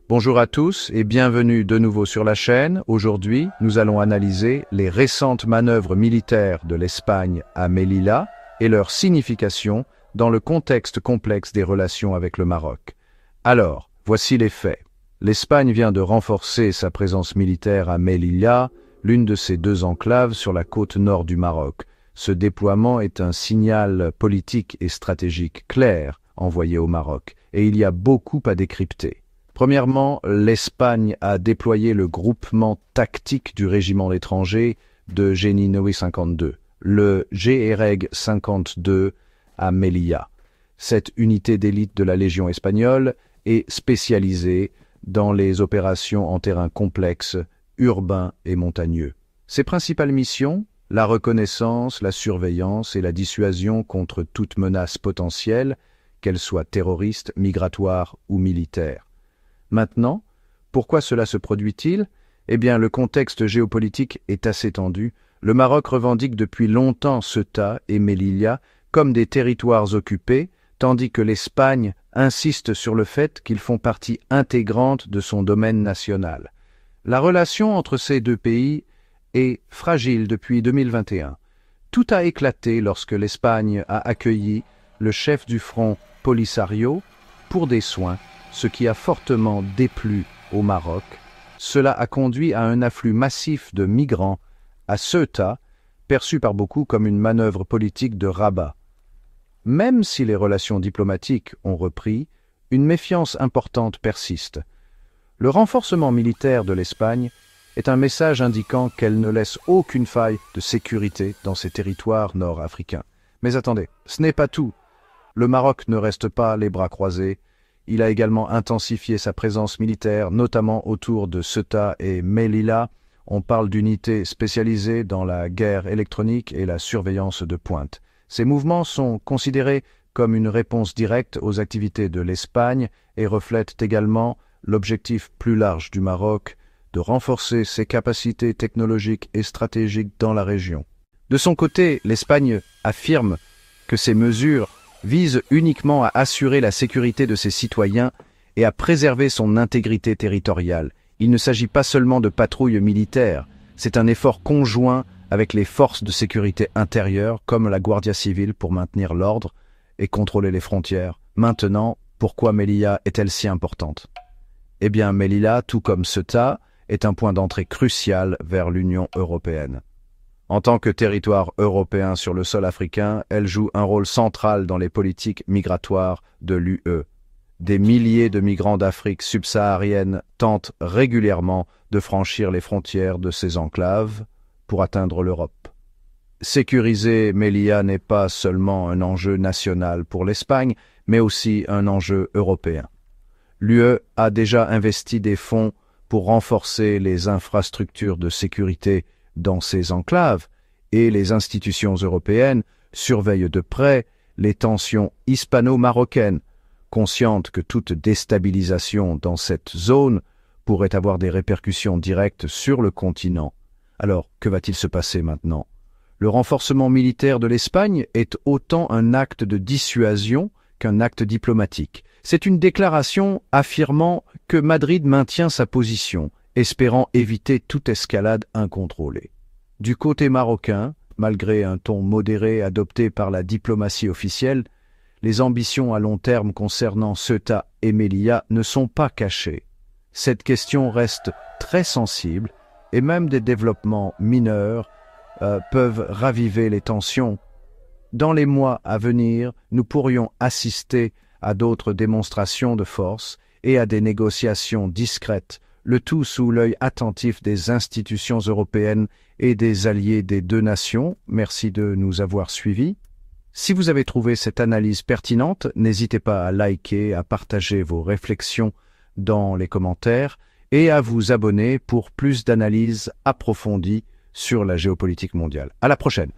Bonjour à tous et bienvenue de nouveau sur la chaîne. Aujourd'hui, nous allons analyser les récentes manœuvres militaires de l'Espagne à Melilla et leur signification dans le contexte complexe des relations avec le Maroc. Alors, voici les faits. L'Espagne vient de renforcer sa présence militaire à Melilla, l'une de ses deux enclaves sur la côte nord du Maroc. Ce déploiement est un signal politique et stratégique clair envoyé au Maroc, et il y a beaucoup à décrypter. Premièrement, l'Espagne a déployé le groupement tactique du régiment d'étrangers de Génie 52, le GREG 52 à Melilla. Cette unité d'élite de la Légion espagnole est spécialisée dans les opérations en terrain complexe, urbain et montagneux. Ses principales missions, la reconnaissance, la surveillance et la dissuasion contre toute menace potentielle, qu'elle soit terroriste, migratoire ou militaire. Maintenant, pourquoi cela se produit-il? Eh bien, le contexte géopolitique est assez tendu. Le Maroc revendique depuis longtemps Ceuta et Melilla comme des territoires occupés, tandis que l'Espagne insiste sur le fait qu'ils font partie intégrante de son domaine national. La relation entre ces deux pays est fragile depuis 2021. Tout a éclaté lorsque l'Espagne a accueilli le chef du front Polisario pour des soins, ce qui a fortement déplu au Maroc. Cela a conduit à un afflux massif de migrants à Ceuta, perçu par beaucoup comme une manœuvre politique de Rabat. Même si les relations diplomatiques ont repris, une méfiance importante persiste. Le renforcement militaire de l'Espagne est un message indiquant qu'elle ne laisse aucune faille de sécurité dans ses territoires nord-africains. Mais attendez, ce n'est pas tout. Le Maroc ne reste pas les bras croisés. Il a également intensifié sa présence militaire, notamment autour de Ceuta et Melilla. On parle d'unités spécialisées dans la guerre électronique et la surveillance de pointe. Ces mouvements sont considérés comme une réponse directe aux activités de l'Espagne et reflètent également l'objectif plus large du Maroc de renforcer ses capacités technologiques et stratégiques dans la région. De son côté, l'Espagne affirme que ces mesures vise uniquement à assurer la sécurité de ses citoyens et à préserver son intégrité territoriale. Il ne s'agit pas seulement de patrouilles militaires, c'est un effort conjoint avec les forces de sécurité intérieure comme la Guardia Civile pour maintenir l'ordre et contrôler les frontières. Maintenant, pourquoi Melilla est-elle si importante? Eh bien, Melilla, tout comme Ceuta, est un point d'entrée crucial vers l'Union européenne. En tant que territoire européen sur le sol africain, elle joue un rôle central dans les politiques migratoires de l'UE. Des milliers de migrants d'Afrique subsaharienne tentent régulièrement de franchir les frontières de ces enclaves pour atteindre l'Europe. Sécuriser Melilla n'est pas seulement un enjeu national pour l'Espagne, mais aussi un enjeu européen. L'UE a déjà investi des fonds pour renforcer les infrastructures de sécurité dans ces enclaves, et les institutions européennes surveillent de près les tensions hispano-marocaines, conscientes que toute déstabilisation dans cette zone pourrait avoir des répercussions directes sur le continent. Alors, que va-t-il se passer maintenant? Le renforcement militaire de l'Espagne est autant un acte de dissuasion qu'un acte diplomatique. C'est une déclaration affirmant que Madrid maintient sa position, espérant éviter toute escalade incontrôlée. Du côté marocain, malgré un ton modéré adopté par la diplomatie officielle, les ambitions à long terme concernant Ceuta et Melilla ne sont pas cachées. Cette question reste très sensible et même des développements mineurs peuvent raviver les tensions. Dans les mois à venir, nous pourrions assister à d'autres démonstrations de force et à des négociations discrètes, le tout sous l'œil attentif des institutions européennes et des alliés des deux nations. Merci de nous avoir suivis. Si vous avez trouvé cette analyse pertinente, n'hésitez pas à liker, à partager vos réflexions dans les commentaires et à vous abonner pour plus d'analyses approfondies sur la géopolitique mondiale. À la prochaine.